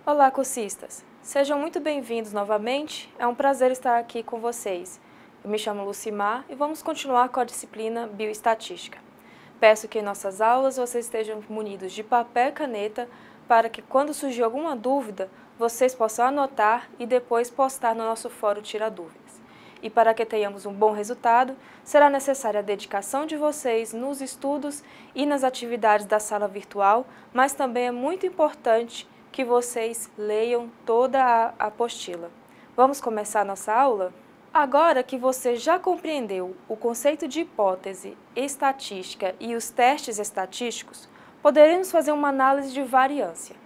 Olá, cursistas! Sejam muito bem-vindos novamente, é um prazer estar aqui com vocês. Eu me chamo Lucimar e vamos continuar com a disciplina Bioestatística. Peço que em nossas aulas vocês estejam munidos de papel e caneta para que quando surgir alguma dúvida, vocês possam anotar e depois postar no nosso fórum Tira Dúvidas. E para que tenhamos um bom resultado, será necessária a dedicação de vocês nos estudos e nas atividades da sala virtual, mas também é muito importante que vocês leiam toda a apostila. Vamos começar a nossa aula? Agora que você já compreendeu o conceito de hipótese, estatística e os testes estatísticos, poderemos fazer uma análise de variância.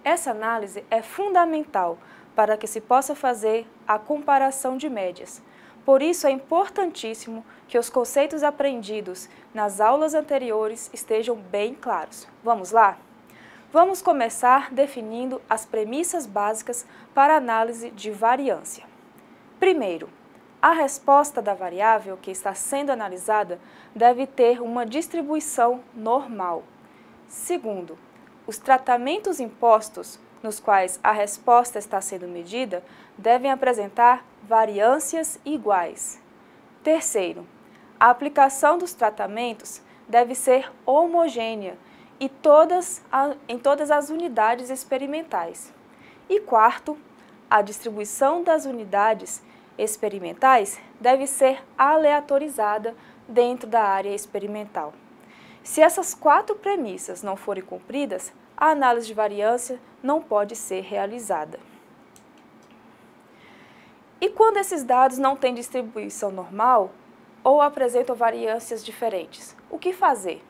Essa análise é fundamental para que se possa fazer a comparação de médias. Por isso é importantíssimo que os conceitos aprendidos nas aulas anteriores estejam bem claros. Vamos lá? Vamos começar definindo as premissas básicas para a análise de variância. Primeiro, a resposta da variável que está sendo analisada deve ter uma distribuição normal. Segundo, os tratamentos impostos nos quais a resposta está sendo medida devem apresentar variâncias iguais. Terceiro, a aplicação dos tratamentos deve ser homogênea em todas as unidades experimentais. E quarto, a distribuição das unidades experimentais deve ser aleatorizada dentro da área experimental. Se essas quatro premissas não forem cumpridas, a análise de variância não pode ser realizada. E quando esses dados não têm distribuição normal ou apresentam variâncias diferentes, o que fazer?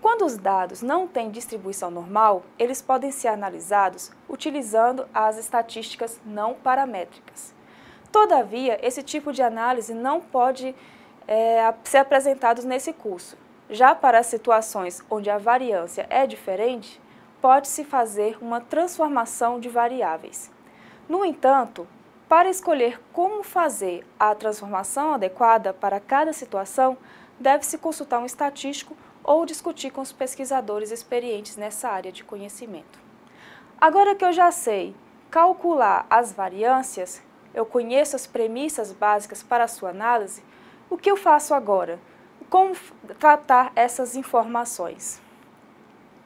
Quando os dados não têm distribuição normal, eles podem ser analisados utilizando as estatísticas não paramétricas. Todavia, esse tipo de análise não pode ser apresentado nesse curso. Já para as situações onde a variância é diferente, pode-se fazer uma transformação de variáveis. No entanto, para escolher como fazer a transformação adequada para cada situação, deve-se consultar um estatístico ou discutir com os pesquisadores experientes nessa área de conhecimento. Agora que eu já sei calcular as variâncias, eu conheço as premissas básicas para a sua análise, o que eu faço agora? Como tratar essas informações?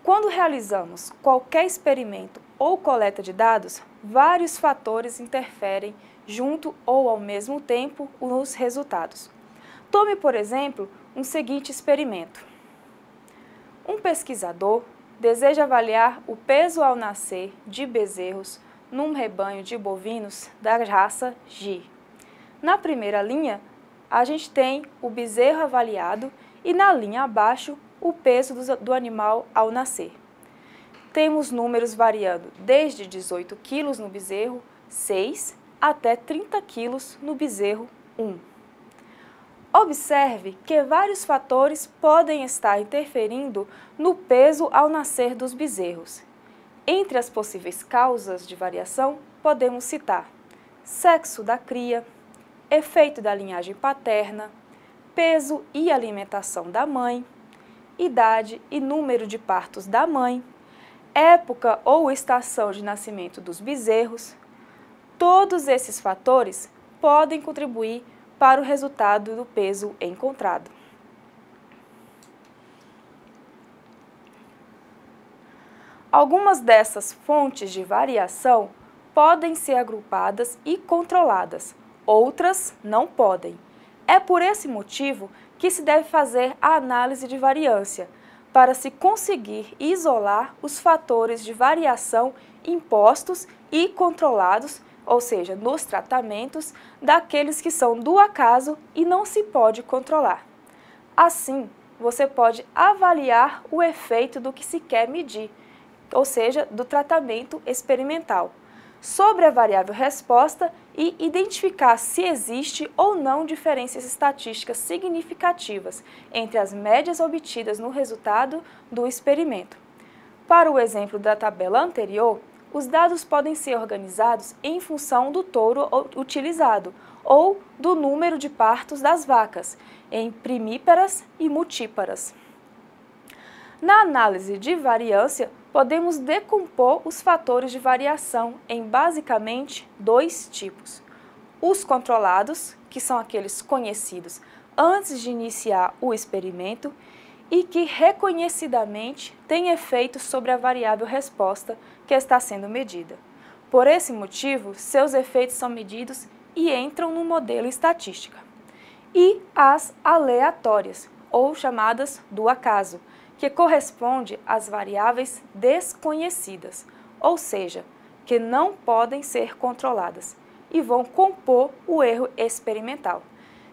Quando realizamos qualquer experimento ou coleta de dados, vários fatores interferem junto ou ao mesmo tempo nos resultados. Tome, por exemplo, um seguinte experimento. Um pesquisador deseja avaliar o peso ao nascer de bezerros num rebanho de bovinos da raça G. Na primeira linha, a gente tem o bezerro avaliado e na linha abaixo o peso do animal ao nascer. Temos números variando desde 18 kg no bezerro 6 até 30 kg no bezerro 1. Observe que vários fatores podem estar interferindo no peso ao nascer dos bezerros. Entre as possíveis causas de variação, podemos citar sexo da cria, efeito da linhagem paterna, peso e alimentação da mãe, idade e número de partos da mãe, época ou estação de nascimento dos bezerros. Todos esses fatores podem contribuir para o resultado do peso encontrado. Algumas dessas fontes de variação podem ser agrupadas e controladas, outras não podem. É por esse motivo que se deve fazer a análise de variância, para se conseguir isolar os fatores de variação impostos e controlados, ou seja, nos tratamentos, daqueles que são do acaso e não se pode controlar. Assim, você pode avaliar o efeito do que se quer medir, ou seja, do tratamento experimental, sobre a variável resposta e identificar se existe ou não diferenças estatísticas significativas entre as médias obtidas no resultado do experimento. Para o exemplo da tabela anterior, os dados podem ser organizados em função do touro utilizado ou do número de partos das vacas, em primíparas e multíparas. Na análise de variância, podemos decompor os fatores de variação em basicamente dois tipos. Os controlados, que são aqueles conhecidos antes de iniciar o experimento e que reconhecidamente têm efeito sobre a variável resposta que está sendo medida. Por esse motivo, seus efeitos são medidos e entram no modelo estatística. E as aleatórias, ou chamadas do acaso, que corresponde às variáveis desconhecidas, ou seja, que não podem ser controladas, e vão compor o erro experimental.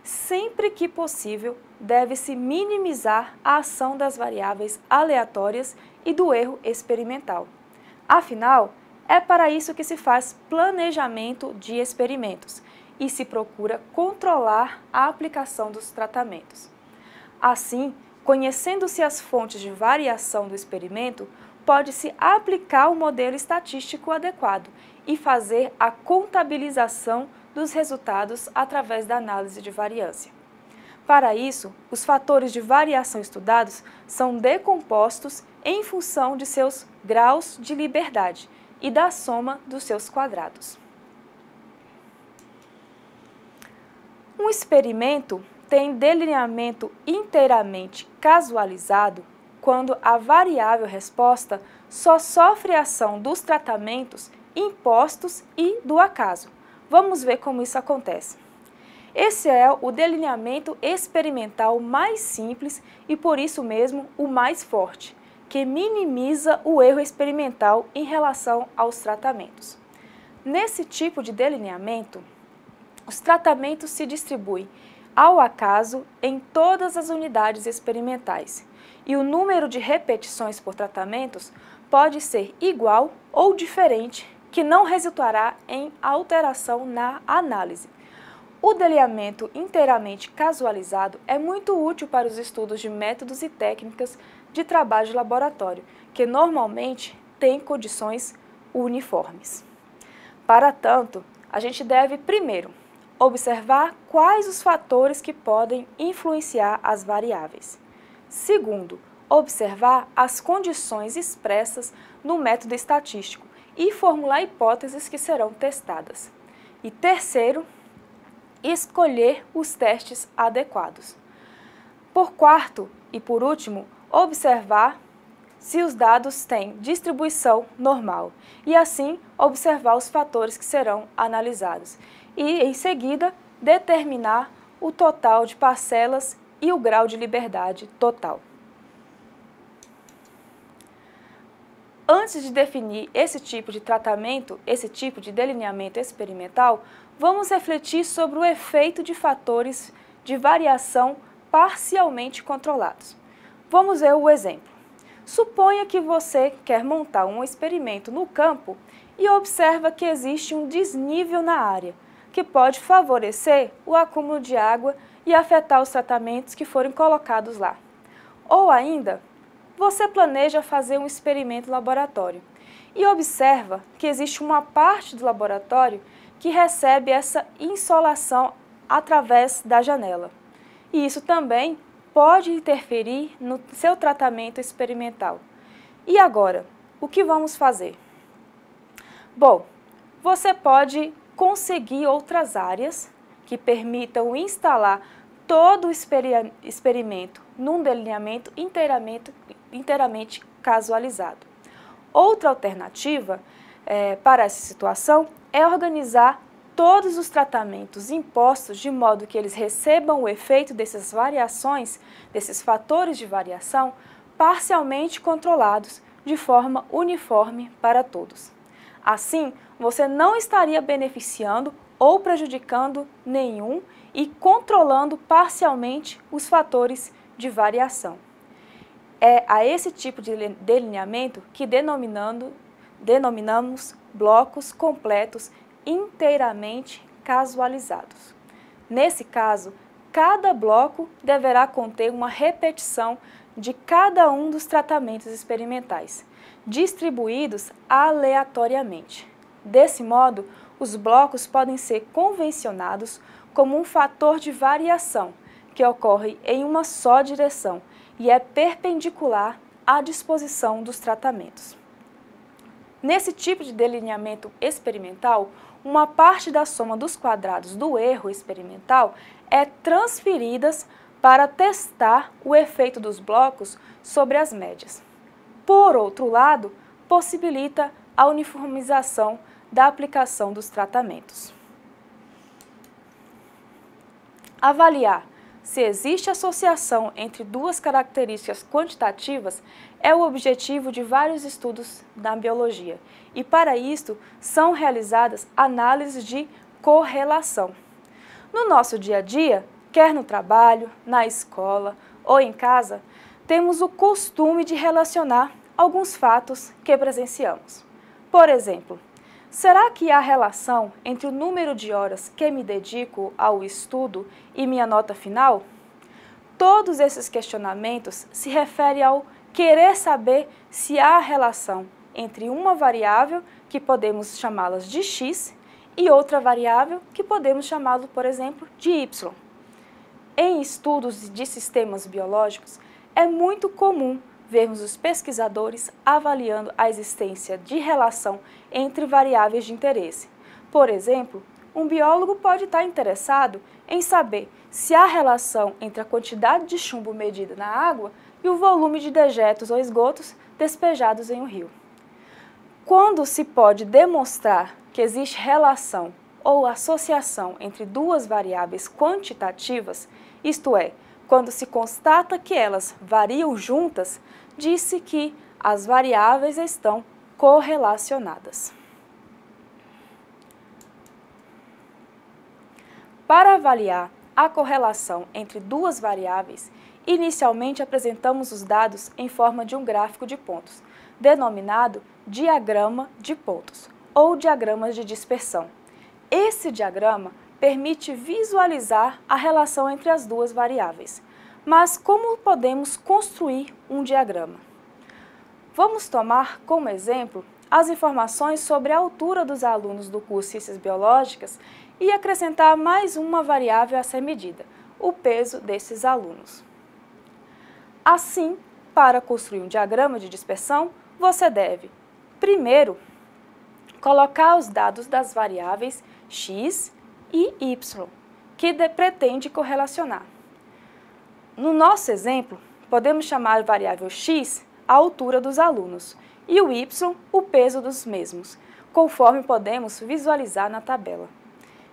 Sempre que possível, deve-se minimizar a ação das variáveis aleatórias e do erro experimental. Afinal, é para isso que se faz planejamento de experimentos e se procura controlar a aplicação dos tratamentos. Assim, conhecendo-se as fontes de variação do experimento, pode-se aplicar o modelo estatístico adequado e fazer a contabilização dos resultados através da análise de variância. Para isso, os fatores de variação estudados são decompostos em função de seus graus de liberdade e da soma dos seus quadrados. Um experimento tem delineamento inteiramente casualizado quando a variável resposta só sofre ação dos tratamentos impostos e do acaso. Vamos ver como isso acontece. Esse é o delineamento experimental mais simples e, por isso mesmo, o mais forte, que minimiza o erro experimental em relação aos tratamentos. Nesse tipo de delineamento, os tratamentos se distribuem ao acaso em todas as unidades experimentais e o número de repetições por tratamentos pode ser igual ou diferente, que não resultará em alteração na análise. O delineamento inteiramente casualizado é muito útil para os estudos de métodos e técnicas de trabalho de laboratório, que normalmente têm condições uniformes. Para tanto, a gente deve, primeiro, observar quais os fatores que podem influenciar as variáveis. Segundo, observar as condições expressas no método estatístico e formular hipóteses que serão testadas. E terceiro, escolher os testes adequados. Por quarto e por último, observar se os dados têm distribuição normal e assim observar os fatores que serão analisados e em seguida determinar o total de parcelas e o grau de liberdade total. Antes de definir esse tipo de tratamento, esse tipo de delineamento experimental, vamos refletir sobre o efeito de fatores de variação parcialmente controlados. Vamos ver o exemplo. Suponha que você quer montar um experimento no campo e observa que existe um desnível na área, que pode favorecer o acúmulo de água e afetar os tratamentos que forem colocados lá. Ou ainda, você planeja fazer um experimento laboratório e observa que existe uma parte do laboratório que recebe essa insolação através da janela. E isso também pode interferir no seu tratamento experimental. E agora, o que vamos fazer? Bom, você pode conseguir outras áreas que permitam instalar todo o experimento num delineamento inteiramente casualizado. Outra alternativa para essa situação é organizar todos os tratamentos impostos de modo que eles recebam o efeito dessas variações, desses fatores de variação, parcialmente controlados de forma uniforme para todos. Assim, você não estaria beneficiando ou prejudicando nenhum e controlando parcialmente os fatores de variação. É a esse tipo de delineamento que denominamos blocos completos inteiramente casualizados. Nesse caso, cada bloco deverá conter uma repetição de cada um dos tratamentos experimentais, distribuídos aleatoriamente. Desse modo, os blocos podem ser convencionados como um fator de variação que ocorre em uma só direção e é perpendicular à disposição dos tratamentos. Nesse tipo de delineamento experimental, uma parte da soma dos quadrados do erro experimental é transferida para testar o efeito dos blocos sobre as médias. Por outro lado, possibilita a uniformização da aplicação dos tratamentos. Avaliar se existe associação entre duas características quantitativas é o objetivo de vários estudos da biologia e, para isto, são realizadas análises de correlação. No nosso dia a dia, quer no trabalho, na escola ou em casa, temos o costume de relacionar alguns fatos que presenciamos. Por exemplo, será que há relação entre o número de horas que me dedico ao estudo e minha nota final? Todos esses questionamentos se referem ao querer saber se há relação entre uma variável, que podemos chamá-las de x, e outra variável, que podemos chamá-lo, por exemplo, de y. Em estudos de sistemas biológicos, é muito comum vermos os pesquisadores avaliando a existência de relação entre variáveis de interesse. Por exemplo, um biólogo pode estar interessado em saber se há relação entre a quantidade de chumbo medida na água e o volume de dejetos ou esgotos despejados em um rio. Quando se pode demonstrar que existe relação ou associação entre duas variáveis quantitativas, isto é, quando se constata que elas variam juntas, diz-se que as variáveis estão correlacionadas. Para avaliar a correlação entre duas variáveis, inicialmente apresentamos os dados em forma de um gráfico de pontos, denominado diagrama de pontos, ou diagramas de dispersão. Esse diagrama permite visualizar a relação entre as duas variáveis. Mas como podemos construir um diagrama? Vamos tomar como exemplo as informações sobre a altura dos alunos do curso Ciências Biológicas e acrescentar mais uma variável a ser medida, o peso desses alunos. Assim, para construir um diagrama de dispersão, você deve, primeiro, colocar os dados das variáveis x e y, que pretende correlacionar. No nosso exemplo, podemos chamar a variável x a altura dos alunos e o y o peso dos mesmos, conforme podemos visualizar na tabela.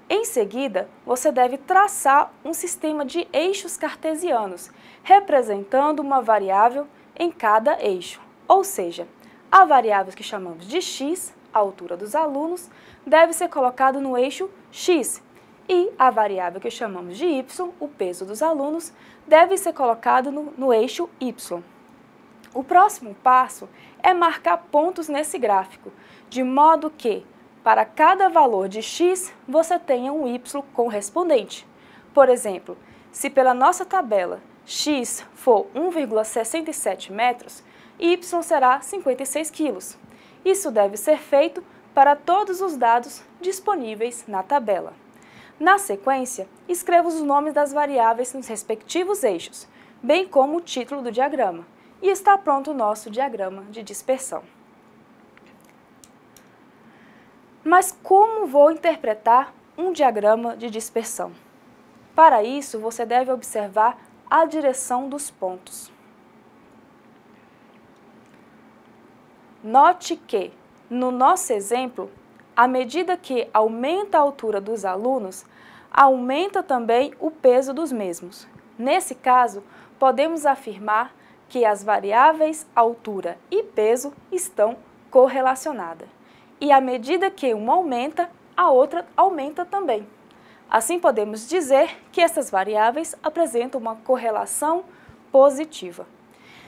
Em seguida, você deve traçar um sistema de eixos cartesianos, representando uma variável em cada eixo, ou seja, a variável que chamamos de x, a altura dos alunos, deve ser colocada no eixo x, e a variável que chamamos de y, o peso dos alunos, deve ser colocado no eixo y. O próximo passo é marcar pontos nesse gráfico, de modo que, para cada valor de x, você tenha um y correspondente. Por exemplo, se pela nossa tabela x for 1,67 metros, y será 56 quilos. Isso deve ser feito para todos os dados disponíveis na tabela. Na sequência, escreva os nomes das variáveis nos respectivos eixos, bem como o título do diagrama, e está pronto o nosso diagrama de dispersão. Mas como vou interpretar um diagrama de dispersão? Para isso, você deve observar a direção dos pontos. Note que, no nosso exemplo, à medida que aumenta a altura dos alunos, aumenta também o peso dos mesmos. Nesse caso, podemos afirmar que as variáveis altura e peso estão correlacionadas. E à medida que uma aumenta, a outra aumenta também. Assim, podemos dizer que essas variáveis apresentam uma correlação positiva.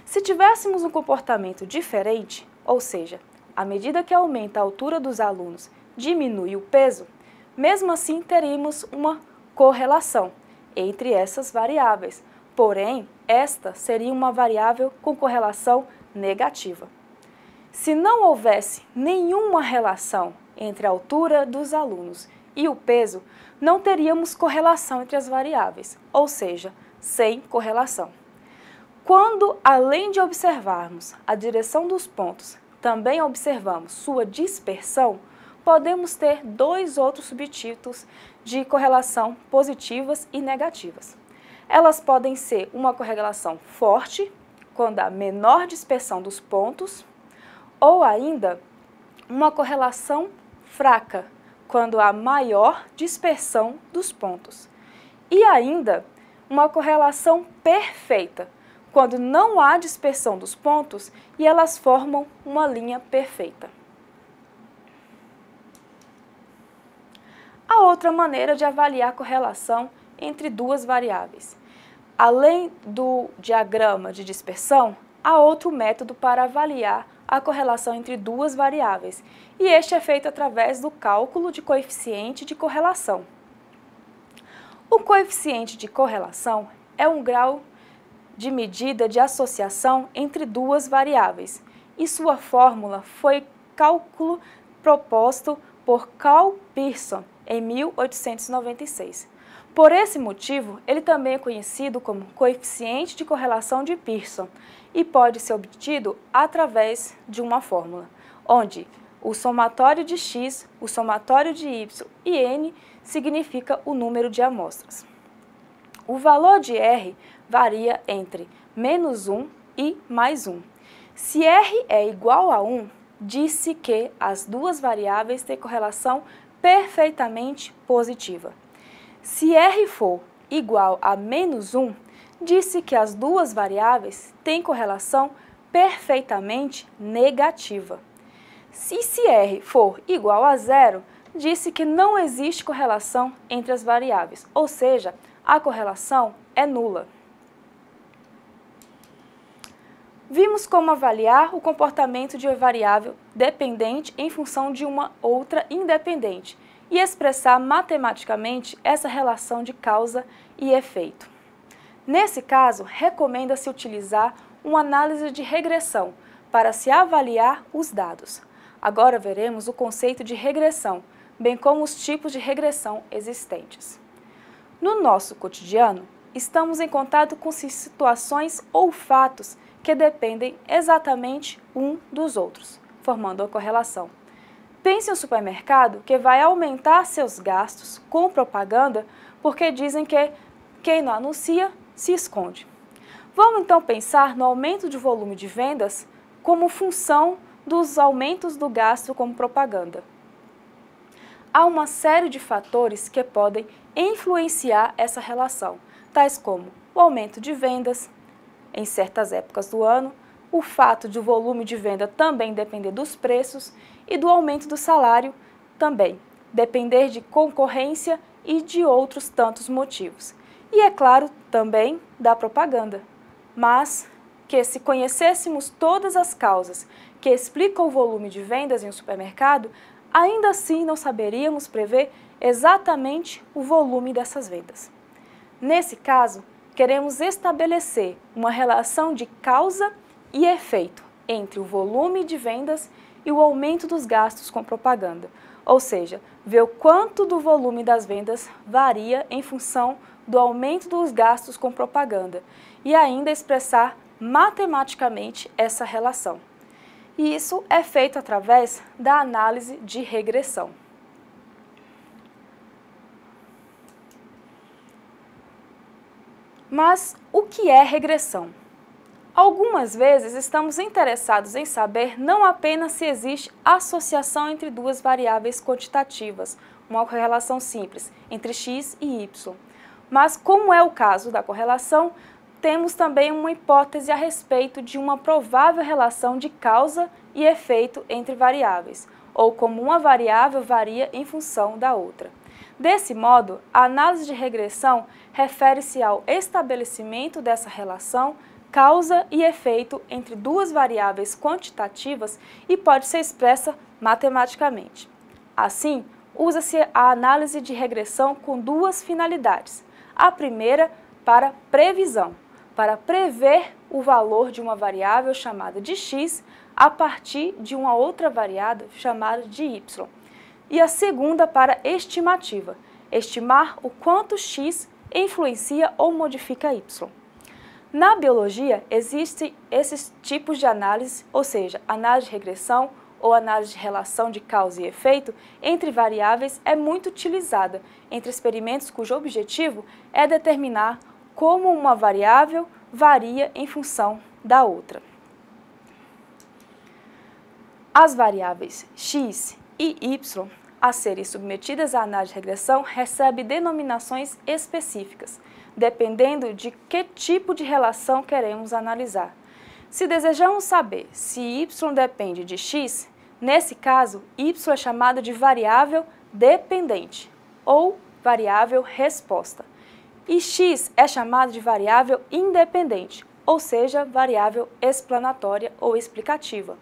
Se tivéssemos um comportamento diferente, ou seja, à medida que aumenta a altura dos alunos, diminui o peso, mesmo assim teríamos uma correlação entre essas variáveis. Porém, esta seria uma variável com correlação negativa. Se não houvesse nenhuma relação entre a altura dos alunos e o peso, não teríamos correlação entre as variáveis, ou seja, sem correlação. Quando, além de observarmos a direção dos pontos, também observamos sua dispersão, podemos ter dois outros subtipos de correlação positivas e negativas. Elas podem ser uma correlação forte, quando há menor dispersão dos pontos, ou ainda uma correlação fraca, quando há maior dispersão dos pontos. E ainda uma correlação perfeita, quando não há dispersão dos pontos e elas formam uma linha perfeita. A outra maneira de avaliar a correlação entre duas variáveis. Além do diagrama de dispersão, há outro método para avaliar a correlação entre duas variáveis, e este é feito através do cálculo de coeficiente de correlação. O coeficiente de correlação é um grau de medida de associação entre duas variáveis, e sua fórmula foi cálculo proposto por Karl Pearson em 1896. Por esse motivo, ele também é conhecido como coeficiente de correlação de Pearson e pode ser obtido através de uma fórmula, onde o somatório de x, o somatório de y e n significa o número de amostras. O valor de R varia entre -1 e +1. Se R é igual a 1, diz-se que as duas variáveis têm correlação perfeitamente positiva. Se R for igual a -1, diz-se que as duas variáveis têm correlação perfeitamente negativa. Se R for igual a 0, diz-se que não existe correlação entre as variáveis, ou seja, a correlação é nula. Vimos como avaliar o comportamento de uma variável dependente em função de uma outra independente e expressar matematicamente essa relação de causa e efeito. Nesse caso, recomenda-se utilizar uma análise de regressão para se avaliar os dados. Agora veremos o conceito de regressão, bem como os tipos de regressão existentes. No nosso cotidiano, estamos em contato com situações ou fatos que dependem exatamente um dos outros, formando a correlação. Pense em um supermercado que vai aumentar seus gastos com propaganda porque dizem que quem não anuncia se esconde. Vamos então pensar no aumento de volume de vendas como função dos aumentos do gasto com propaganda. Há uma série de fatores que podem influenciar essa relação, tais como o aumento de vendas em certas épocas do ano, o fato de o volume de venda também depender dos preços e do aumento do salário também, depender de concorrência e de outros tantos motivos. E, é claro, também da propaganda. Mas que se conhecêssemos todas as causas que explicam o volume de vendas em um supermercado, ainda assim não saberíamos prever exatamente o volume dessas vendas. Nesse caso, queremos estabelecer uma relação de causa e efeito entre o volume de vendas e o aumento dos gastos com propaganda, ou seja, ver o quanto do volume das vendas varia em função do aumento dos gastos com propaganda e ainda expressar matematicamente essa relação. E isso é feito através da análise de regressão. Mas o que é regressão? Algumas vezes estamos interessados em saber não apenas se existe associação entre duas variáveis quantitativas, uma correlação simples entre x e y, mas como é o caso da correlação, temos também uma hipótese a respeito de uma provável relação de causa e efeito entre variáveis, ou como uma variável varia em função da outra. Desse modo, a análise de regressão refere-se ao estabelecimento dessa relação causa e efeito entre duas variáveis quantitativas e pode ser expressa matematicamente. Assim, usa-se a análise de regressão com duas finalidades. A primeira, para previsão, para prever o valor de uma variável chamada de x a partir de uma outra variável chamada de y. E a segunda, para estimativa, estimar o quanto x influencia ou modifica y. Na biologia, existem esses tipos de análise, ou seja, análise de regressão ou análise de relação de causa e efeito entre variáveis é muito utilizada entre experimentos cujo objetivo é determinar como uma variável varia em função da outra. As variáveis x e y a serem submetidas à análise de regressão recebem denominações específicas, dependendo de que tipo de relação queremos analisar. Se desejamos saber se y depende de x, nesse caso, y é chamada de variável dependente ou variável resposta, e x é chamado de variável independente, ou seja, variável explanatória ou explicativa.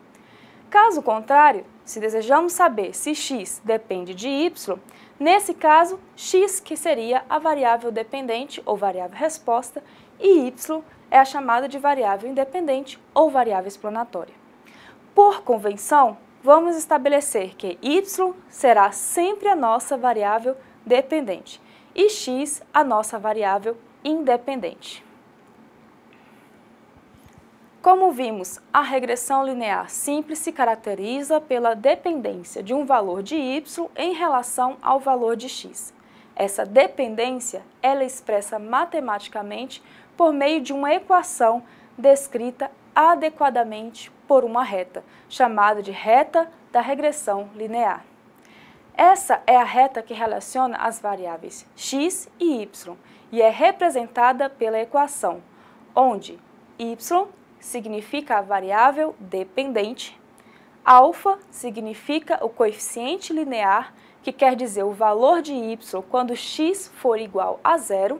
Caso contrário, se desejamos saber se x depende de y, nesse caso, x que seria a variável dependente ou variável resposta e y é a chamada de variável independente ou variável explanatória. Por convenção, vamos estabelecer que y será sempre a nossa variável dependente e x a nossa variável independente. Como vimos, a regressão linear simples se caracteriza pela dependência de um valor de y em relação ao valor de x. Essa dependência ela é expressa matematicamente por meio de uma equação descrita adequadamente por uma reta, chamada de reta da regressão linear. Essa é a reta que relaciona as variáveis x e y e é representada pela equação, onde y significa a variável dependente, alfa significa o coeficiente linear, que quer dizer o valor de y quando x for igual a zero,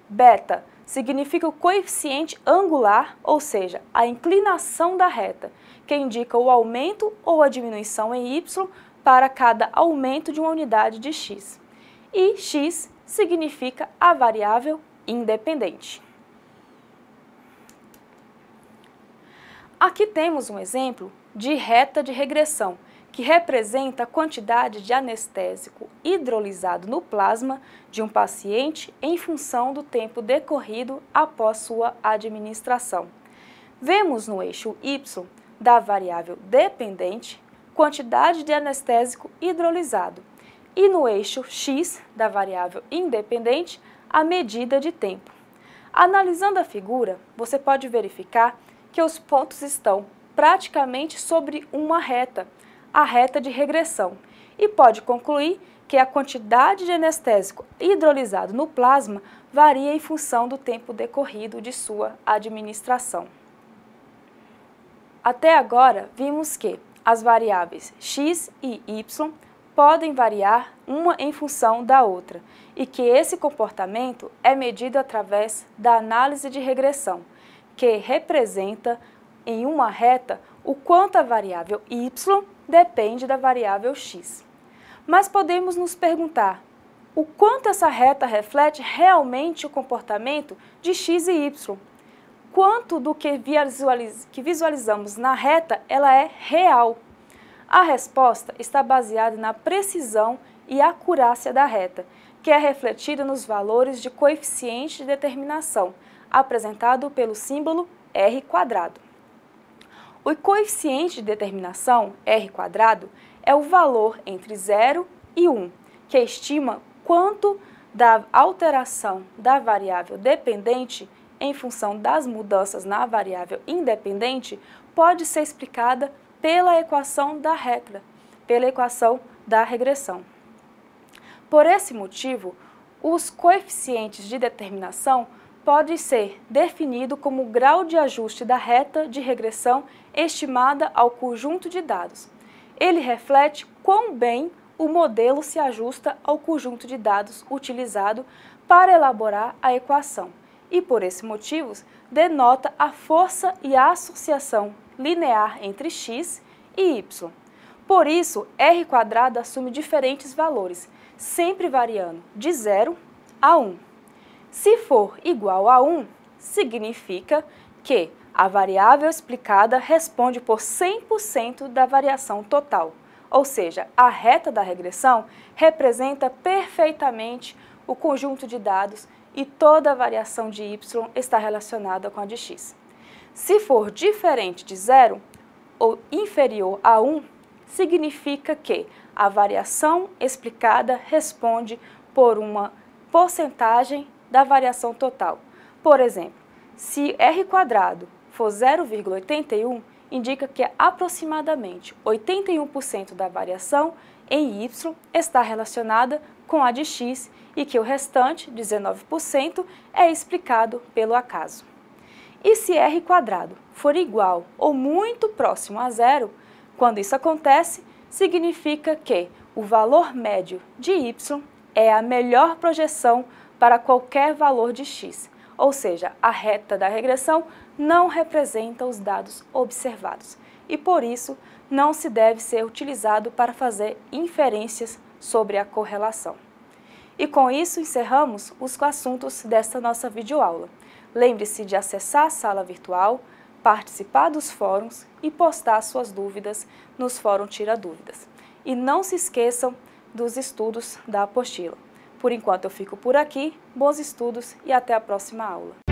beta significa o coeficiente angular, ou seja, a inclinação da reta, que indica o aumento ou a diminuição em y para cada aumento de uma unidade de x, e x significa a variável independente. Aqui temos um exemplo de reta de regressão, que representa a quantidade de anestésico hidrolisado no plasma de um paciente em função do tempo decorrido após sua administração. Vemos no eixo y da variável dependente quantidade de anestésico hidrolisado e no eixo x da variável independente a medida de tempo. Analisando a figura, você pode verificar que os pontos estão praticamente sobre uma reta, a reta de regressão, e pode concluir que a quantidade de anestésico hidrolisado no plasma varia em função do tempo decorrido de sua administração. Até agora, vimos que as variáveis x e y podem variar uma em função da outra e que esse comportamento é medido através da análise de regressão, que representa em uma reta o quanto a variável y depende da variável x. Mas podemos nos perguntar, o quanto essa reta reflete realmente o comportamento de x e y? Quanto do que visualizamos na reta ela é real? A resposta está baseada na precisão e acurácia da reta, que é refletida nos valores de coeficiente de determinação, apresentado pelo símbolo r². O coeficiente de determinação, r², é o valor entre 0 e 1, que estima quanto da alteração da variável dependente em função das mudanças na variável independente pode ser explicada pela equação da reta, pela equação da regressão. Por esse motivo, os coeficientes de determinação pode ser definido como o grau de ajuste da reta de regressão estimada ao conjunto de dados. Ele reflete quão bem o modelo se ajusta ao conjunto de dados utilizado para elaborar a equação e, por esse motivo, denota a força e a associação linear entre x e y. Por isso, r² assume diferentes valores, sempre variando de 0 a 1. Se for igual a 1, significa que a variável explicada responde por 100% da variação total, ou seja, a reta da regressão representa perfeitamente o conjunto de dados e toda a variação de y está relacionada com a de x. Se for diferente de 0 ou inferior a 1, significa que a variação explicada responde por uma porcentagem da variação total. Por exemplo, se r² for 0,81, indica que aproximadamente 81% da variação em y está relacionada com a de x e que o restante, 19%, é explicado pelo acaso. E se r² for igual ou muito próximo a zero, quando isso acontece, significa que o valor médio de y é a melhor projeção para qualquer valor de x, ou seja, a reta da regressão não representa os dados observados e, por isso, não se deve ser utilizado para fazer inferências sobre a correlação. E com isso encerramos os assuntos desta nossa videoaula. Lembre-se de acessar a sala virtual, participar dos fóruns e postar suas dúvidas nos fóruns Tira Dúvidas. E não se esqueçam dos estudos da apostila. Por enquanto eu fico por aqui, bons estudos e até a próxima aula.